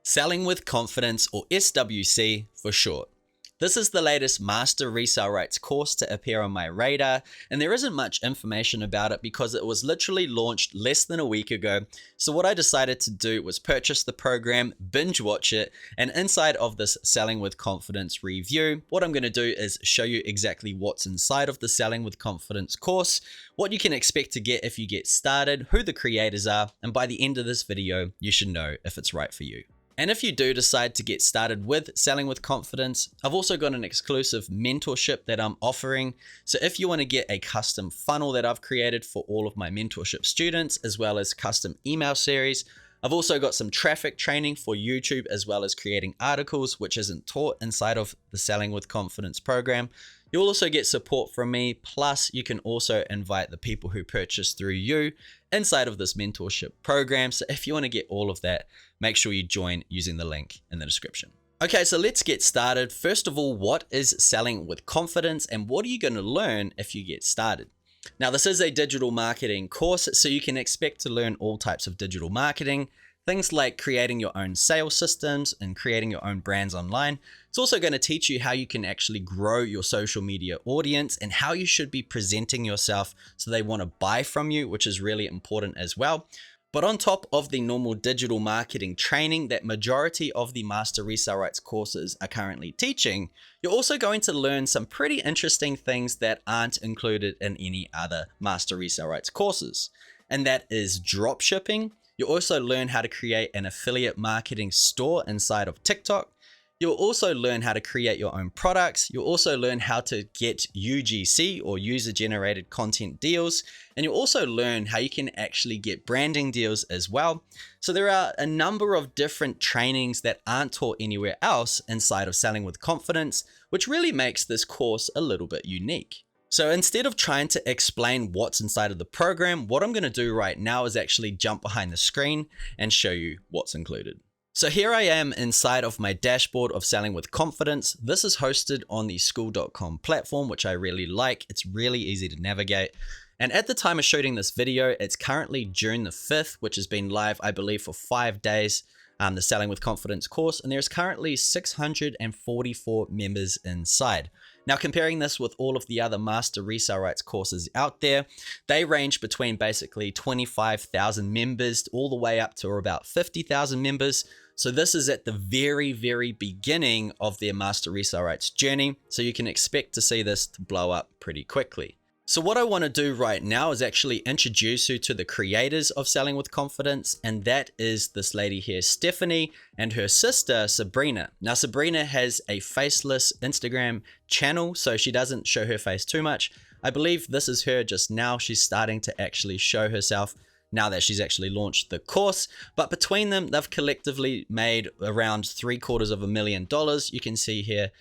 Selling with Confidence, or SWC for short. This is the latest Master Resell Rights course to appear on my radar, and there isn't much information about it because it was literally launched less than a week ago. So what I decided to do was purchase the program, binge watch it, and inside of this Selling with Confidence review, what I'm going to do is show you exactly what's inside of the Selling with Confidence course, what you can expect to get if you get started, who the creators are, and by the end of this video, you should know if it's right for you. And if you do decide to get started with Selling with Confidence, I've also got an exclusive mentorship that I'm offering. So if you want to get a custom funnel that I've created for all of my mentorship students, as well as custom email series, I've also got some traffic training for YouTube, as well as creating articles, which isn't taught inside of the Selling with Confidence program. You'll also get support from me, plus you can also invite the people who purchase through you inside of this mentorship program. So if you want to get all of that, make sure you join using the link in the description. Okay, so let's get started. First of all, what is Selling with Confidence and what are you going to learn if you get started? Now, this is a digital marketing course, so you can expect to learn all types of digital marketing. Things like creating your own sales systems and creating your own brands online. It's also going to teach you how you can actually grow your social media audience and how you should be presenting yourself so they want to buy from you, which is really important as well. But on top of the normal digital marketing training that majority of the Master Resell Rights courses are currently teaching, you're also going to learn some pretty interesting things that aren't included in any other Master Resell Rights courses. And that is drop shipping. You'll also learn how to create an affiliate marketing store inside of TikTok. You'll also learn how to create your own products. You'll also learn how to get UGC, or user-generated content deals. And you'll also learn how you can actually get branding deals as well. So there are a number of different trainings that aren't taught anywhere else inside of Selling with Confidence, which really makes this course a little bit unique. So instead of trying to explain what's inside of the program, what I'm going to do right now is actually jump behind the screen and show you what's included. So here I am inside of my dashboard of Selling with Confidence. This is hosted on the school.com platform, which I really like. It's really easy to navigate. And at the time of shooting this video, it's currently June the 5th, which has been live, I believe, for 5 days, the Selling with Confidence course. And there's currently 644 members inside. Now, comparing this with all of the other Master Resell Rights courses out there, they range between basically 25,000 members all the way up to about 50,000 members. So this is at the very, very beginning of their Master Resell Rights journey. So you can expect to see this to blow up pretty quickly. So what I want to do right now is actually introduce you to the creators of Selling with Confidence, and that is this lady here, Stephanie, and her sister, Sabrina. Now, Sabrina has a faceless Instagram channel, so she doesn't show her face too much. I believe this is her just now. She's starting to actually show herself now that she's actually launched the course. But between them, they've collectively made around $750,000. You can see here,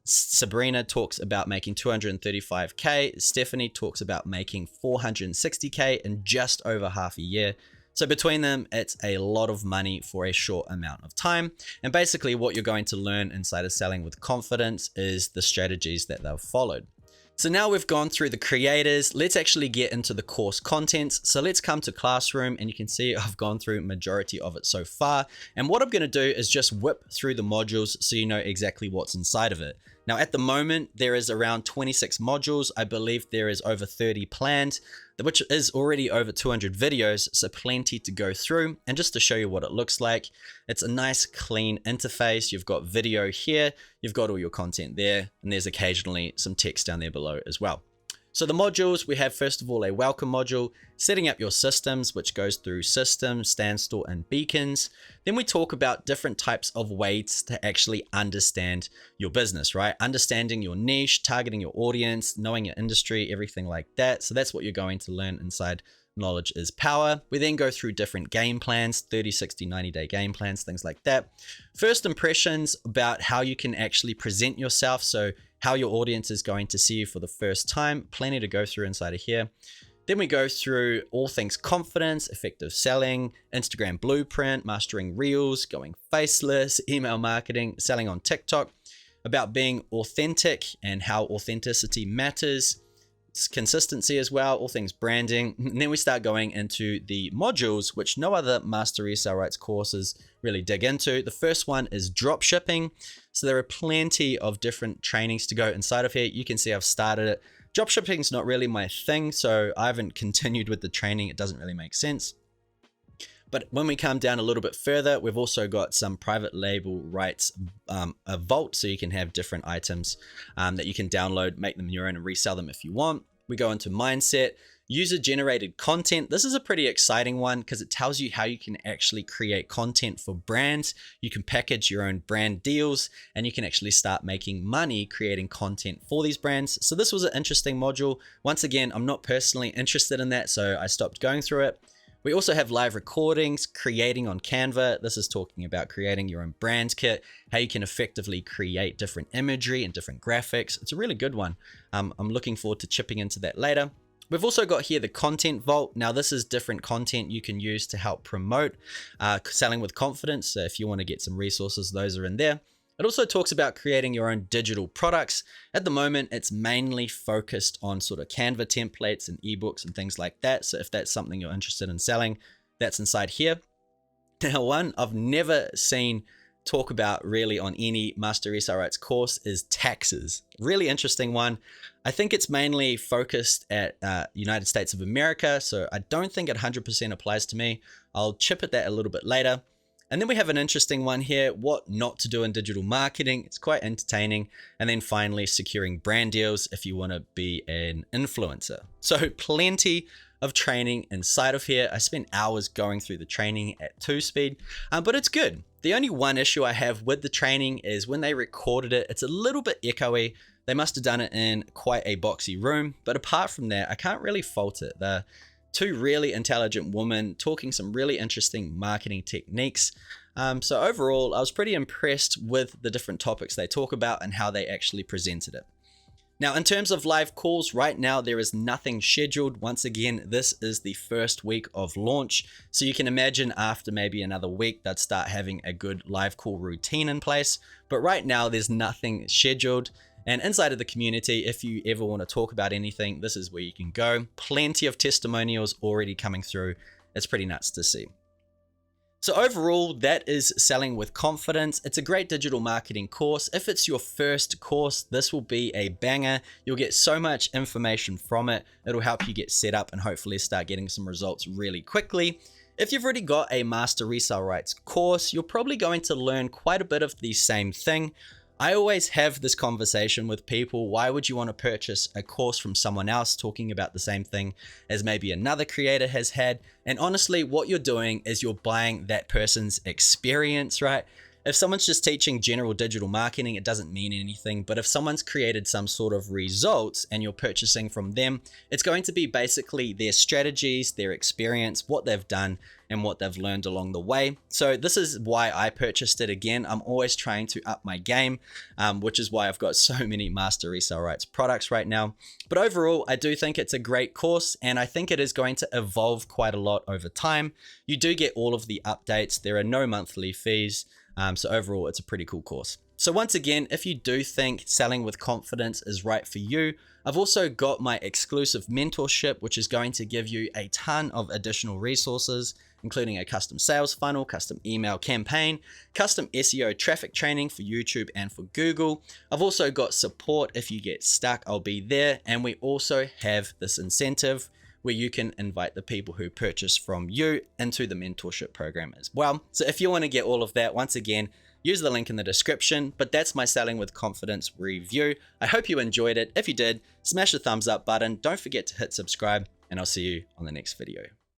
Sabrina talks about making 235K. Stephanie talks about making 460K in just over half a year. So between them, it's a lot of money for a short amount of time. And basically what you're going to learn inside of Selling with Confidence is the strategies that they've followed. So now we've gone through the creators, let's actually get into the course contents. So let's come to Classroom, and you can see I've gone through majority of it so far. And what I'm going to do is just whip through the modules so you know exactly what's inside of it. Now at the moment, there is around 26 modules. I believe there is over 30 planned, which is already over 200 videos, so plenty to go through. And just to show you what it looks like, it's a nice clean interface. You've got video here, you've got all your content there, and there's occasionally some text down there below as well. So the modules, we have first of all a welcome module, setting up your systems, which goes through systems, standstill, and beacons. Then we talk about different types of ways to actually understand your business, right? Understanding your niche, targeting your audience, knowing your industry, everything like that. So that's what you're going to learn inside Knowledge is Power. We then go through different game plans, 30, 60, 90-day game plans, things like that. First impressions about how you can actually present yourself. So how your audience is going to see you for the first time. Plenty to go through inside of here. Then we go through all things confidence, effective selling, Instagram blueprint, mastering reels, going faceless, email marketing, selling on TikTok, about being authentic and how authenticity matters, consistency as well, all things branding. And then we start going into the modules, which no other Master Resell Rights courses really dig into. The first one is drop shipping. So there are plenty of different trainings to go inside of here. You can see I've started it. Drop shipping is not really my thing, so I haven't continued with the training. It doesn't really make sense. But when we come down a little bit further, we've also got some private label rights, a vault, so you can have different items that you can download, make them your own and resell them if you want. We go into mindset, user-generated content. This is a pretty exciting one because it tells you how you can actually create content for brands. You can package your own brand deals and you can actually start making money creating content for these brands. So this was an interesting module. Once again, I'm not personally interested in that, so I stopped going through it. We also have live recordings, creating on Canva. This is talking about creating your own brand kit, how you can effectively create different imagery and different graphics. It's a really good one. I'm looking forward to chipping into that later. We've also got here the content vault. Now this is different content you can use to help promote selling with confidence. So if you want to get some resources, those are in there. It also talks about creating your own digital products. At the moment, it's mainly focused on sort of Canva templates and ebooks and things like that. So if that's something you're interested in selling, that's inside here. Now, one I've never seen talk about really on any Master Resell Rights course is taxes. Really interesting one. I think it's mainly focused at United States of America. So I don't think it 100% applies to me. I'll chip at that a little bit later. And then we have an interesting one here, what not to do in digital marketing. It's quite entertaining. And then finally, securing brand deals if you want to be an influencer. So plenty of training inside of here. I spent hours going through the training at 2 speed, but it's good. The only one issue I have with the training is when they recorded it, it's a little bit echoey. They must have done it in quite a boxy room. But apart from that, I can't really fault it. They're 2 really intelligent women talking some really interesting marketing techniques. So overall, I was pretty impressed with the different topics they talk about and how they actually presented it. Now, in terms of live calls, right now there is nothing scheduled. Once again, this is the first week of launch. So you can imagine after maybe another week, they'd start having a good live call routine in place. But right now there's nothing scheduled. And inside of the community, if you ever want to talk about anything, this is where you can go. Plenty of testimonials already coming through. It's pretty nuts to see. So overall, that is Selling with Confidence. It's a great digital marketing course. If it's your first course, this will be a banger. You'll get so much information from it. It'll help you get set up and hopefully start getting some results really quickly. If you've already got a Master Resell Rights course, you're probably going to learn quite a bit of the same thing. I always have this conversation with people. Why would you want to purchase a course from someone else talking about the same thing as maybe another creator has had? And honestly, what you're doing is you're buying that person's experience, right? If someone's just teaching general digital marketing, it doesn't mean anything. But if someone's created some sort of results and you're purchasing from them, it's going to be basically their strategies, their experience, what they've done, and what they've learned along the way. So this is why I purchased it again. I'm always trying to up my game, which is why I've got so many Master Resell Rights products right now. But overall, I do think it's a great course, and I think it is going to evolve quite a lot over time. You do get all of the updates. There are no monthly fees. So overall, it's a pretty cool course. So once again, if you do think Selling with Confidence is right for you, I've also got my exclusive mentorship, which is going to give you a ton of additional resources, including a custom sales funnel, custom email campaign, custom SEO traffic training for YouTube and for Google. I've also got support. If you get stuck, I'll be there. And we also have this incentive where you can invite the people who purchase from you into the mentorship program as well. So if you want to get all of that, once again, use the link in the description. But that's my Selling with Confidence review. I hope you enjoyed it. If you did, smash the thumbs up button. Don't forget to hit subscribe, and I'll see you on the next video.